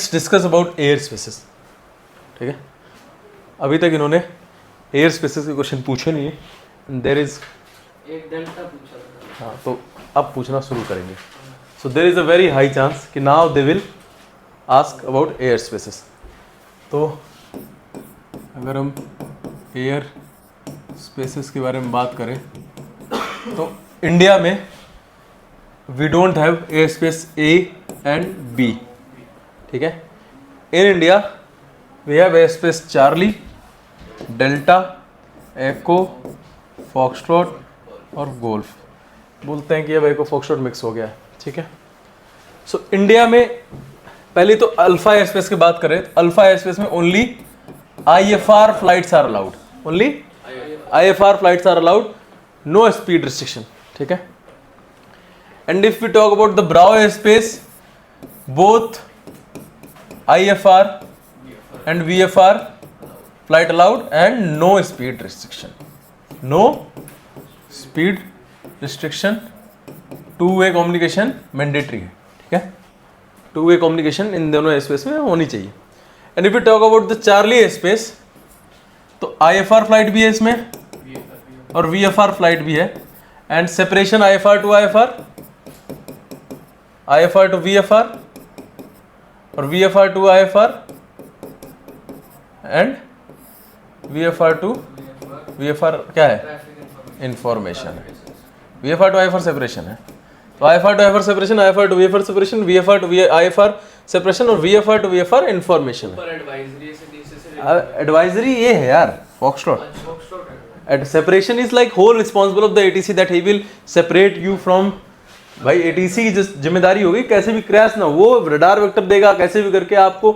Let's discuss about air spaces. ठीक है, अभी तक इन्होंने एयर स्पेसेस के क्वेश्चन पूछे नहीं है। देयर इज एक डेल्टा पूछा था। हाँ, तो अब पूछना शुरू करेंगे। So there is a very high chance कि now they will ask about air spaces. तो अगर हम एयर स्पेसेस के बारे में बात करें तो इंडिया में we don't have air space A and B. ठीक है, in India we have air space Charlie, Delta, Echo, Foxtrot और गोल्फ। बोलते हैं कि अब एको फॉक्सट्रॉट मिक्स हो गया है। ठीक है, सो इंडिया में पहले तो अल्फा एयर स्पेस की बात करें, अल्फा एयर स्पेस में only IFR flights are allowed, only IFR flights are allowed, no speed restriction. ठीक है, and if we talk about the Bravo air space, both IFR and VFR flight allowed and no speed restriction, no speed restriction, two-way communication mandatory है। ठीक है, two-way communication इन दोनों aerospace में होनी चाहिए। And if you talk about the Charlie airspace, तो IFR flight भी है इसमें और VFR फ्लाइट भी है, and separation IFR to IFR, IFR to VFR और VFR to IFR and VFR to VFR क्या है, इंफॉर्मेशन है। VFR टू IFR सेपरेशन है, तो IFR to IFR separation, IFR to VFR separation, VFR to IFR separation और VFR to VFR information है। Advisory ये है यार, Foxtrot. Separation is like whole responsible of the ATC that he will separate you from. भाई ATC की जिम्मेदारी होगी कैसे भी क्रैश ना, वो रडार वेक्टर देगा, कैसे भी करके आपको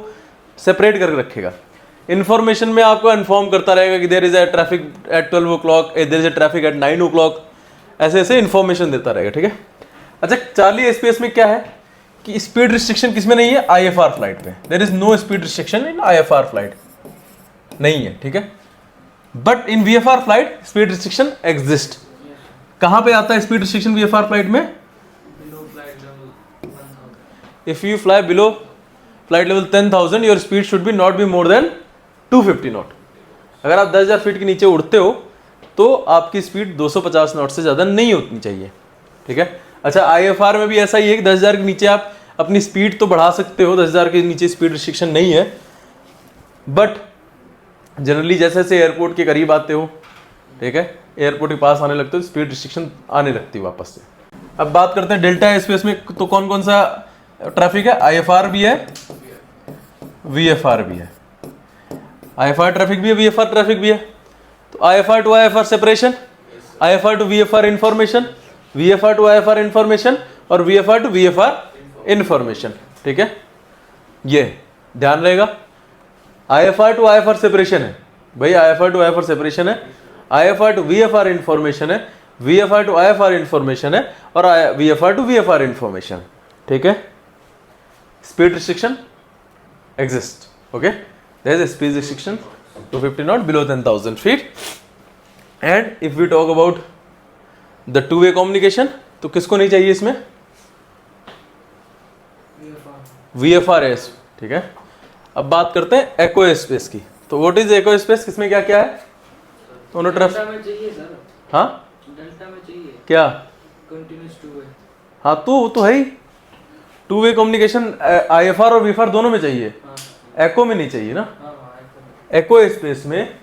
सेपरेट करके रखेगा। इन्फॉर्मेशन में आपको इन्फॉर्म करता रहेगा कि there is a traffic at 12 o'clock, there is a traffic at 9 o'clock, ऐसे ऐसे इन्फॉर्मेशन देता रहेगा। ठीक है, अच्छा चार्ली एयरस्पेस में क्या है कि स्पीड रिस्ट्रिक्शन किसमें नहीं है, IFR फ्लाइट पे there is no speed restriction in IFR flight, नहीं है। ठीक है, but in VFR flight speed restriction exist. कहां पे आता है स्पीड रिस्ट्रिक्शन VFR फ्लाइट में? If you fly below flight level 10,000, your speed should be not be more than 250 knot। अगर आप 10,000 फीट के नीचे उड़ते हो तो आपकी स्पीड 250 नॉट से ज़्यादा नहीं होनी चाहिए। ठीक है, अच्छा IFR में भी ऐसा ही है कि 10,000 के नीचे आप अपनी स्पीड तो बढ़ा सकते हो, 10,000 के नीचे स्पीड रिस्ट्रिक्शन नहीं है, बट जनरली जैसे जैसे एयरपोर्ट के करीब आते हो, ठीक है, एयरपोर्ट के पास आने लगते हो, स्पीड रिस्ट्रिक्शन आने लगती है वापस से। अब बात करते हैं डेल्टा एयरस्पेस में, तो कौन कौन सा ट्रैफिक है? IFR भी है, VFR भी है, IFR ट्रैफिक भी है, VFR ट्रैफिक भी है। तो IFR to IFR separation, IFR to VFR information, VFR to IFR information और VFR टू VFR इंफॉर्मेशन। ठीक है, ये ध्यान रहेगा। IFR टू IFR सेपरेशन है भाई, IFR टू IFR सेपरेशन है, IFR टू VFR इंफॉर्मेशन है, VFR टू IFR इंफॉर्मेशन है और VFR टू VFR इंफॉर्मेशन। ठीक है, speed restriction exists, okay, there is a speed restriction 250 knot below 10,000 feet। and if we talk about the two-way communication, तो किसको नहीं चाहिए इसमें? VFR है। ठीक है, अब बात करते हैं एको स्पेस की। तो व्हाट इज एको स्पेस, किसमें क्या क्या है? दोनों तरफ हाँ, डेल्टा में चाहिए क्या? Continuous two way. हाँ, तो है ही, टू वे कम्युनिकेशन IFR और VFR दोनों में चाहिए, एको में नहीं चाहिए ना। एको स्पेस में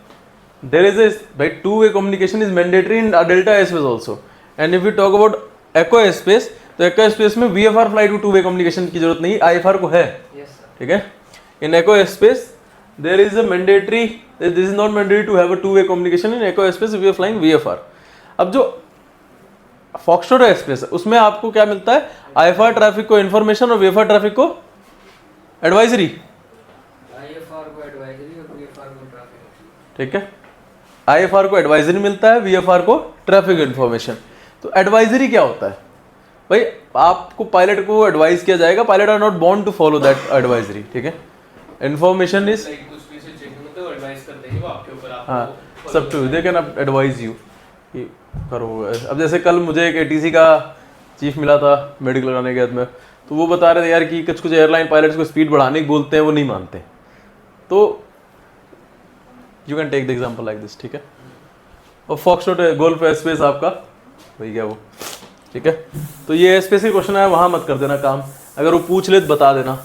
there is a by two way communication is mandatory in delta space also. And if you talk about echo space, तो एको स्पेस में VFR फ्लाइट को टू वे कम्युनिकेशन की जरूरत नहीं, IFR को है। ठीक है, in echo space there is a mandatory, this is not mandatory to have a two way communication in echo space we are flying VFR। अब जो फॉक्सट्रॉट एयरस्पेस है उसमें आपको क्या मिलता है? IFR ट्रैफिक को इन्फॉर्मेशन और VFR ट्रैफिक को एडवाइजरी। IFR को एडवाइजरी और VFR को ट्रैफिक। ठीक है, IFR को एडवाइजरी मिलता है, VFR को ट्रैफिक इन्फॉर्मेशन। तो एडवाइजरी क्या होता है भाई? आपको पायलट को एडवाइस किया जाएगा, pilot are not born to follow that advisory. ठीक है, इन्फॉर्मेशन इज हाँ, सब to they can advise you करो। अब जैसे कल मुझे एक ATC का चीफ मिला था मेडिकल कराने के बाद में, तो वो बता रहे थे यार कि कुछ कुछ एयरलाइन पायलट्स को स्पीड बढ़ाने की बोलते हैं, वो नहीं मानते। तो you can take the example like this, ठीक है। और फॉक्सट्रॉट गोल्फ एयरस्पेस आपका वही क्या वो, ठीक है। तो ये एयरस्पेस के क्वेश्चन है, वहाँ मत कर देना काम, अगर वो पूछ ले तो बता देना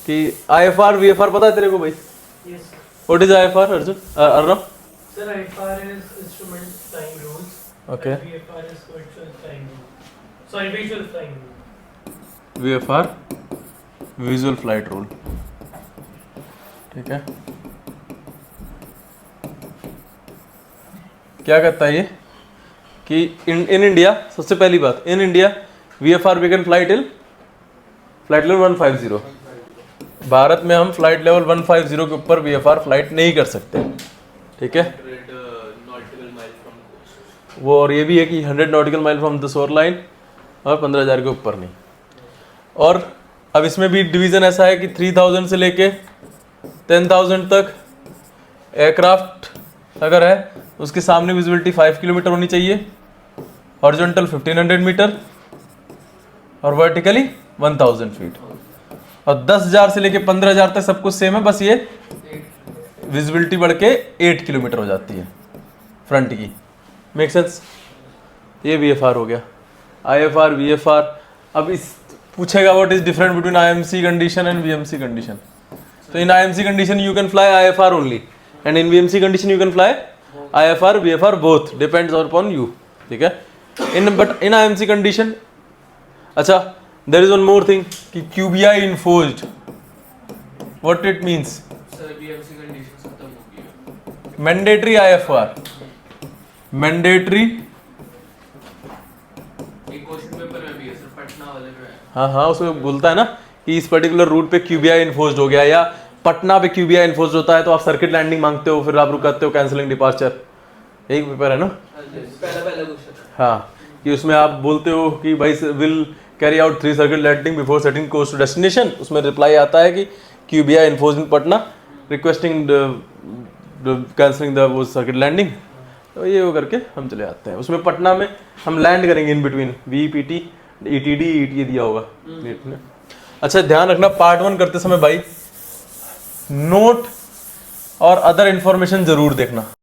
कि IFR VFR पता है तेरे को भाई? Yes, sir. What is IFR Arjun? Arnav? Sir, IFR is instrument flying rules. Okay. And VFR is virtual flying rule. Sorry, visual flying rule. VFR visual flight rule, ठीक है। क्या कहता है ये कि इन इंडिया, सबसे पहली बात, in India VFR we can flight level 150। Bharat में हम फ्लाइट लेवल 150 के ऊपर VFR फ्लाइट नहीं कर सकते, ठीक है। वो और ये भी है कि 100 nautical mile from the shore line और 15,000 के ऊपर नहीं। और अब इसमें भी डिवीज़न ऐसा है कि 3000 से लेके 10,000 तक एयरक्राफ्ट अगर है उसके सामने विजिबिलिटी 5 किलोमीटर होनी चाहिए, हॉरिजॉन्टल 1500 मीटर और वर्टिकली 1000 फीट। और 10,000 से लेके 15,000 तक सब कुछ सेम है, बस ये विजिबिलिटी बढ़ के 8 किलोमीटर हो जाती है फ्रंट की। Make sense? ये VFR हो गया। IFR VFR, अब इस पूछेगा what is different between IMC condition and VMC condition. तो in IMC condition you can fly IFR only and in VMC condition you can fly IFR VFR both, depends upon you, ठीक है। In IMC condition, अच्छा there is one more thing कि QBI in force, what it means? Sir BMC conditions खत्म हो गई है। Mandatory IFR, mandatory, एक question paper में भी है सर, पटना वाले में है। हाँ हाँ, उसमें बोलता है ना कि इस पर्टिकुलर रूट पे QBI इन्फोर्स्ड हो गया, या पटना पे QBI इन्फोर्स्ड होता है तो आप सर्किट लैंडिंग मांगते हो, फिर आप रुकाते हो, कैंसलिंग डिपार्चर। यही पेपर है ना? पहला क्वेश्चन। हाँ, कि उसमें आप बोलते हो कि भाई will carry out 3 circuit landing before setting course to destination. उसमें रिप्लाई आता है कि QBI in force in Patna requesting cancelling the वो सर्किट लैंडिंग। तो ये वो करके हम चले आते हैं। उसमें पटना में हम लैंड करेंगे in between, VPT ETD ETA दिया होगा नीट ने। अच्छा ध्यान रखना, पार्ट 1 करते समय भाई नोट और अदर इंफॉर्मेशन जरूर देखना।